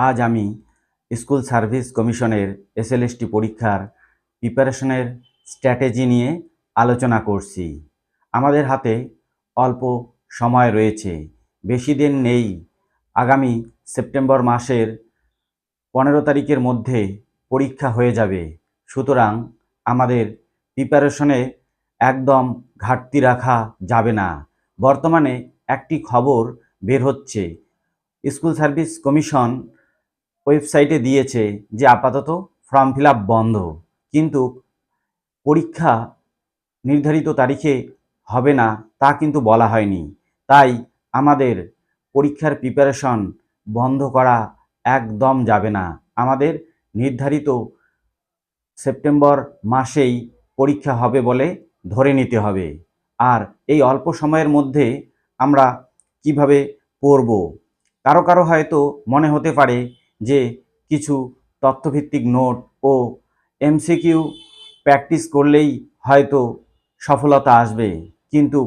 আজ আমি school service কমিশনের এসএলএসটি পরীক্ষার প্রিপারেশনের স্ট্র্যাটেজি নিয়ে আলোচনা করছি। আমাদের হাতে অল্প সময় রয়েছে, বেশি দিন নেই। আগামী সেপ্টেম্বর মাসের 15 তারিখের মধ্যে পরীক্ষা হয়ে যাবে। সুতরাং আমাদের প্রিপারেশনে একদম ঘাটতি রাখা যাবে না। বর্তমানে একটি খবর বের হচ্ছে, স্কুল সার্ভিস কমিশন ওয়েবসাইটে দিয়েছে যে আপাতত ফর্ম ফিল আপ বন্ধ, কিন্তু পরীক্ষা নির্ধারিত তারিখে হবে না তা কিন্তু বলা হয়নি। তাই আমাদের পরীক্ষার প্রিপারেশন বন্ধ করা একদম যাবে না। আমাদের নির্ধারিত সেপ্টেম্বর মাসেই পরীক্ষা হবে বলে ধরে নিতে হবে। আর এই অল্প সময়ের মধ্যে আমরা কিভাবে পড়ব? কারো কারো হয়তো মনে হতে পারে যে কিছু তথ্যভিত্তিক নোট ও এমসিকিউ প্র্যাকটিস করলেই হয়তো সফলতা আসবে, কিন্তু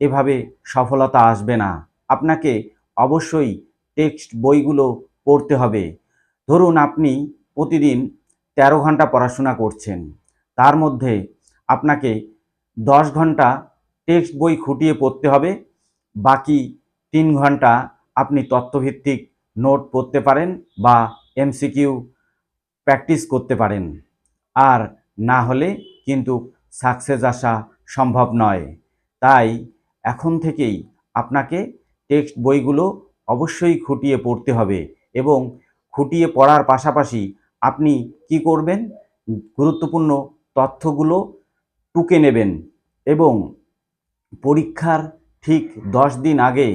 এভাবে সফলতা আসবে না। আপনাকে অবশ্যই টেক্সট বইগুলো পড়তে হবে। ধরুন আপনি প্রতিদিন 13 ঘন্টা পড়াশোনা করছেন, তার মধ্যে আপনাকে 10 ঘন্টা টেক্সট বই খুঁটিয়ে পড়তে হবে। বাকি 3 ঘন্টা আপনি তথ্যভিত্তিক নোট পড়তে পারেন বা এমসিকিউ প্র্যাকটিস করতে পারেন। আর না হলে কিন্তু সাকসেস আসা সম্ভব নয়। তাই এখন থেকেই আপনাকে টেক্সট বইগুলো অবশ্যই খুঁটিয়ে পড়তে হবে এবং খুঁটিয়ে পড়ার পাশাপাশি আপনি কি করবেন? গুরুত্বপূর্ণ তথ্যগুলো টুকে নেবেন এবং পরীক্ষার ঠিক 10 দিন আগে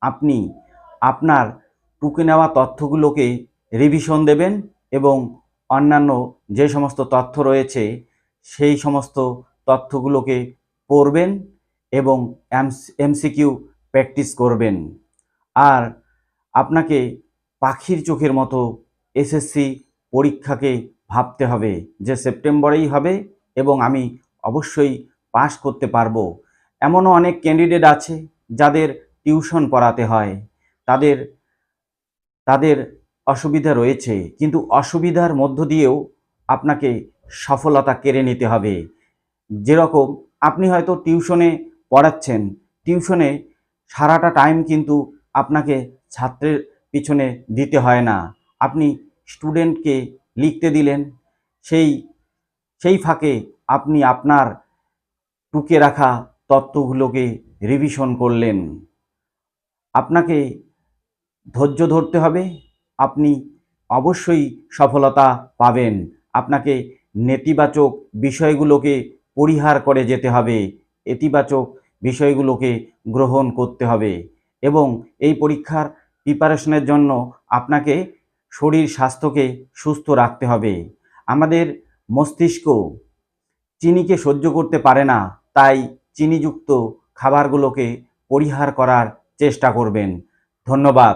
আপনি আপনার টুকে নেওয়া তথ্যগুলোকে রিভিশন দেবেন এবং অন্যান্য যে সমস্ত তথ্য রয়েছে সেই সমস্ত তথ্যগুলোকে পড়বেন এবং এমসিকিউ প্র্যাকটিস করবেন। আর আপনাকে পাখির চোখের মতো এসএসসি পরীক্ষাকে ভাবতে হবে যে সেপ্টেম্বরেই হবে এবং আমি অবশ্যই পাস করতে পারবো। এমনও অনেক ক্যান্ডিডেট আছে যাদের টিউশন পড়াতে হয়, তাদের তাদের অসুবিধা রয়েছে, কিন্তু অসুবিধার মধ্য দিয়েও আপনাকে সফলতা কেড়ে নিতে হবে। যেরকম আপনি হয়তো টিউশনে পড়াচ্ছেন, টিউশনে সারাটা টাইম কিন্তু আপনাকে ছাত্রের পিছনে দিতে হয় না। আপনি স্টুডেন্টকে লিখতে দিলেন, সেই সেই ফাঁকে আপনি আপনার টুকে রাখা তথ্যগুলোকে রিভিশন করলেন। আপনাকে ধৈর্য ধরতে হবে, আপনি অবশ্যই সফলতা পাবেন। আপনাকে নেতিবাচক বিষয়গুলোকে পরিহার করে যেতে হবে, ইতিবাচক বিষয়গুলোকে গ্রহণ করতে হবে এবং এই পরীক্ষার প্রিপারেশনের জন্য আপনাকে শরীর স্বাস্থ্যকে সুস্থ রাখতে হবে। আমাদের মস্তিষ্ক চিনিকে সহ্য করতে পারে না, তাই চিনিযুক্ত খাবারগুলোকে পরিহার করার চেষ্টা করবেন। ধন্যবাদ।